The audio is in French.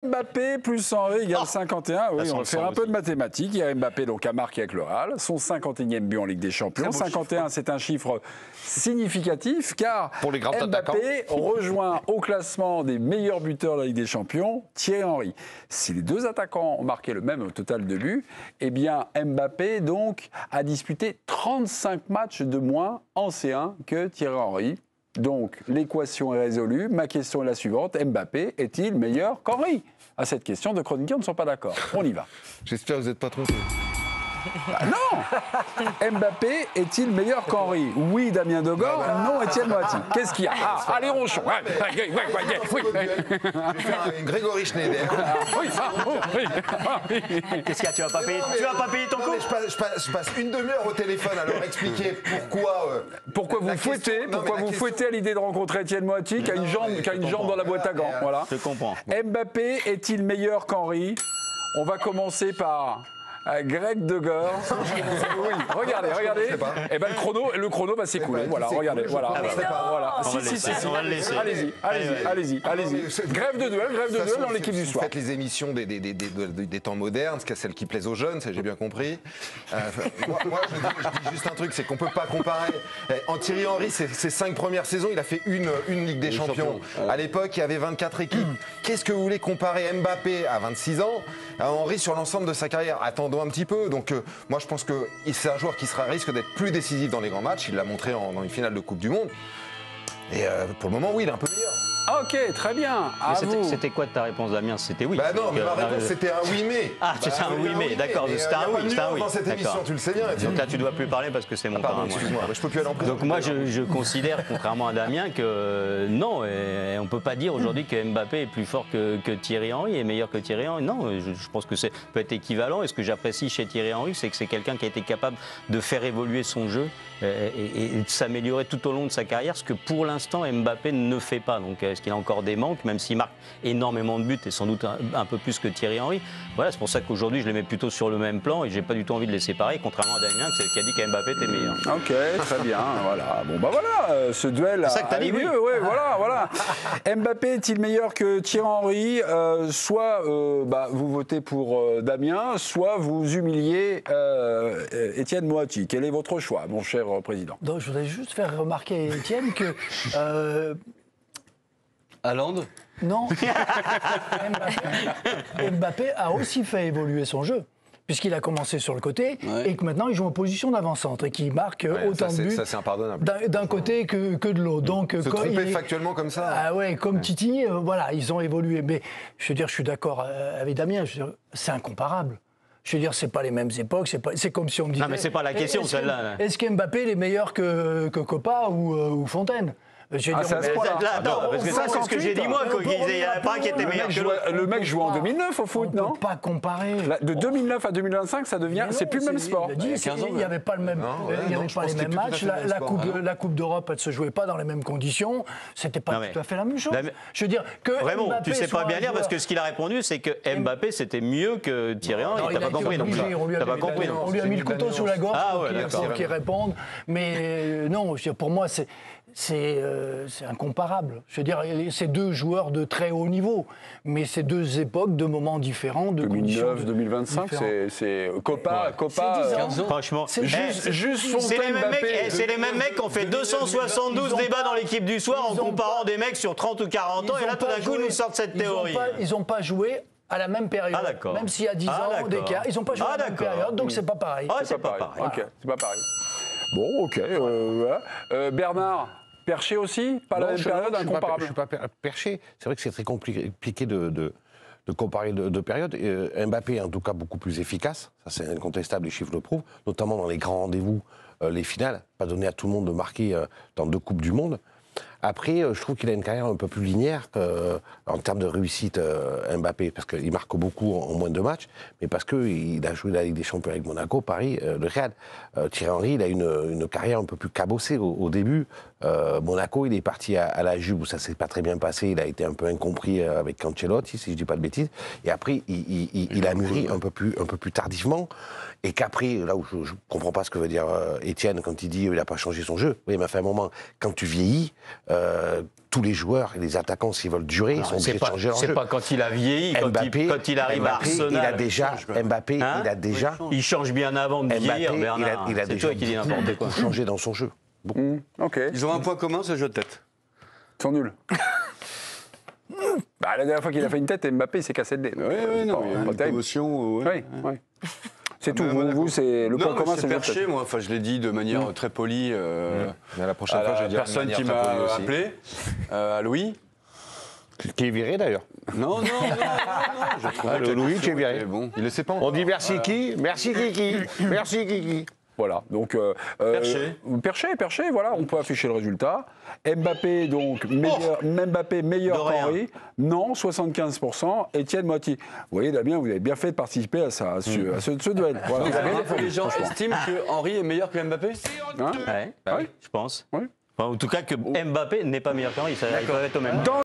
Mbappé plus Henry égale 51. Oui, on va faire un peu de mathématiques. Il y a Mbappé donc a marqué avec le Real, son 51e but en Ligue des Champions. 51, c'est un chiffre significatif car pour les grands Mbappé rejoint au classement des meilleurs buteurs de la Ligue des Champions Thierry Henry. Si les deux attaquants ont marqué le même total de buts, eh bien Mbappé donc a disputé 35 matchs de moins en C1 que Thierry Henry. Donc, l'équation est résolue. Ma question est la suivante. Mbappé est-il meilleur qu'Henry? À cette question, deux chroniqueurs ne sont pas d'accord. On y va. J'espère que vous n'êtes pas trompé. Ah non. Mbappé est-il meilleur qu'Henry? Oui, Damien Degor. Non, Étienne Moati. Qu'est-ce qu'il y a? Allez, Ronchon. Je vais faire un Grégory Schneider. Qu'est-ce qu'il y a? Tu vas pas payer ton coup? Je passe une demi-heure au téléphone à leur expliquer pourquoi vous fouettez à l'idée de rencontrer Étienne Moati qui a une jambe dans la boîte à gants. Voilà. Je comprends. Mbappé est-il meilleur qu'Henry? On va commencer par Greg Degor. Oui, regardez. Eh ben le chrono va s'écouler. Voilà, regardez. Voilà. On va le laisser. Allez-y. Grève de duel dans l'équipe du soir. Faites les émissions des temps modernes, celles qui plaisent aux jeunes, ça j'ai bien compris. Moi, je dis juste un truc, c'est qu'on peut pas comparer. En Thierry Henry, ses 5 premières saisons, il a fait une Ligue des Champions. À l'époque, il y avait 24 équipes. Qu'est-ce que vous voulez comparer Mbappé à 26 ans à Henry sur l'ensemble de sa carrière? Attendons un petit peu. Donc moi je pense que c'est un joueur qui risque d'être plus décisif dans les grands matchs. Il l'a montré dans une finale de Coupe du Monde. Et pour le moment, oui, il est un peu meilleur. Ok, très bien. C'était quoi ta réponse, Damien? C'était oui. Bah non, mais ma réponse c'était un oui mais. Ah, c'était un oui mais, d'accord. C'était un oui. Dans cette émission, tu le sais bien. Donc là, tu dois plus parler parce que c'est mon temps. Excuse-moi, je peux plus aller en prison. Donc moi, je considère, contrairement à Damien, que non, on peut pas dire aujourd'hui que Mbappé est plus fort que Thierry Henry, est meilleur que Thierry Henry. Non, je pense que c'est peut être équivalent. Et ce que j'apprécie chez Thierry Henry, c'est que c'est quelqu'un qui a été capable de faire évoluer son jeu et de s'améliorer tout au long de sa carrière, ce que pour l'instant Mbappé ne fait pas. Donc est-ce qu'il a encore des manques, même s'il marque énormément de buts et sans doute un peu plus que Thierry Henry. Voilà, c'est pour ça qu'aujourd'hui je les mets plutôt sur le même plan et j'ai pas du tout envie de les séparer, contrairement à Damien qui a dit qu'Mbappé était meilleur. Ok, très bien, voilà. Bon bah voilà, ce duel. C'est ça que t'as dit, oui. Ouais, voilà. Mbappé est-il meilleur que Thierry Henry? Soit vous votez pour Damien, soit vous humiliez Étienne Moati. Quel est votre choix, mon cher président? Donc, je voudrais juste faire remarquer à Étienne que Haaland? non, Mbappé a aussi fait évoluer son jeu, puisqu'il a commencé sur le côté et que maintenant il joue en position d'avant-centre et qu'il marque autant de buts c'est impardonnable. d'un côté que de l'autre. Donc, se tromper factuellement comme ça. Ah ouais, comme Titi, voilà, ils ont évolué. Mais je veux dire, je suis d'accord avec Damien, c'est incomparable. Je veux dire, c'est pas les mêmes époques, c'est comme si on me disait... Non, mais c'est pas la question, celle-là. Est-ce qu'Mbappé est meilleur que Copa ou Fontaine? Parce que ça, c'est ce que j'ai dit moi, qu'il n'y en a pas un qui était meilleur que l'autre. Le mec jouait en 2009 au foot, non? On ne peut pas comparer. De 2009 à 2025, ça devient, c'est plus le même sport. Il n'y avait pas le même, il y avait pas les mêmes matchs. La Coupe d'Europe, elle ne se jouait pas dans les mêmes conditions. C'était pas tout à fait la même chose. Je veux dire que vraiment, tu sais pas bien lire parce que ce qu'il a répondu, c'est que Mbappé c'était mieux que Thierry Henry. T'as pas compris, donc on lui a mis le couteau sous la gorge pour qu'il réponde. Mais non, pour moi, c'est incomparable. Je veux dire, c'est deux joueurs de très haut niveau, mais c'est deux époques, deux moments différents. 2009-2025, c'est Copa. Franchement, c'est juste c'est les mêmes mecs qui ont fait 272 débats dans l'équipe du soir en comparant des mecs sur 30 ou 40 ans, et là tout d'un coup ils nous sortent cette théorie. Ils n'ont pas joué à la même période, même s'il y a 10 ans d'écart, ils n'ont pas joué à la même période, donc c'est pas pareil. C'est pas pareil. Ok, c'est pas pareil. Bon, ok, voilà. Bernard, Perché aussi? Pas la même période, incomparable? Je ne suis pas Perché. C'est vrai que c'est très compliqué de comparer deux périodes. Mbappé est en tout cas beaucoup plus efficace, ça c'est incontestable, les chiffres le prouvent, notamment dans les grands rendez-vous, les finales, pas donné à tout le monde de marquer dans 2 Coupes du Monde. Après, je trouve qu'il a une carrière un peu plus linéaire en termes de réussite, Mbappé, parce qu'il marque beaucoup en moins de matchs, mais parce qu'il a joué la Ligue des Champions avec Monaco, Paris, le Real. Thierry Henry, il a une carrière un peu plus cabossée au début, Monaco, il est parti à la Juve où ça s'est pas très bien passé. Il a été un peu incompris avec Ancelotti, si je dis pas de bêtises. Et après, il a mûri un peu plus tardivement. Et qu'après, là où je comprends pas ce que veut dire Étienne quand il dit il a pas changé son jeu. Oui, mais à un moment, quand tu vieillis, tous les joueurs et les attaquants, s'ils veulent durer, ils sont obligés de changer leur jeu. C'est pas quand il a vieilli, quand il arrive à Arsenal. Mbappé, il a déjà. Il change bien avant de vieillir, Bernard. Il a C'est déjà toi qui dis n'importe quoi. changé dans son jeu. Ok. Ils ont un point commun, ce jeu de tête. Ils sont nuls. La dernière fois qu'il a fait une tête, Mbappé il s'est cassé le nez. Oui, non, il y a une terrible. commotion. Oui. C'est tout. Vous, c'est le point commun, c'est c'est le perché, moi. Enfin, je l'ai dit de manière très polie. La prochaine fois, je vais dire personne qui m'a appelé, à Louis. Qui est viré d'ailleurs. Non. Je trouvais Louis, tu es viré. Bon. Il le sait pas. On dit merci qui? Merci Kiki. Merci Kiki. Voilà, donc Perché, voilà, on peut afficher le résultat. Mbappé, donc, meilleur qu'Henry. Non, 75%. Étienne, moitié. Vous voyez, Damien, vous avez bien fait de participer à ce duel. Voilà. Vous savez que les gens estiment que Henry est meilleur que Mbappé? Hein Ouais, je pense. Oui. Enfin, en tout cas, que Mbappé n'est pas meilleur qu'Henry. Ça peut être au même.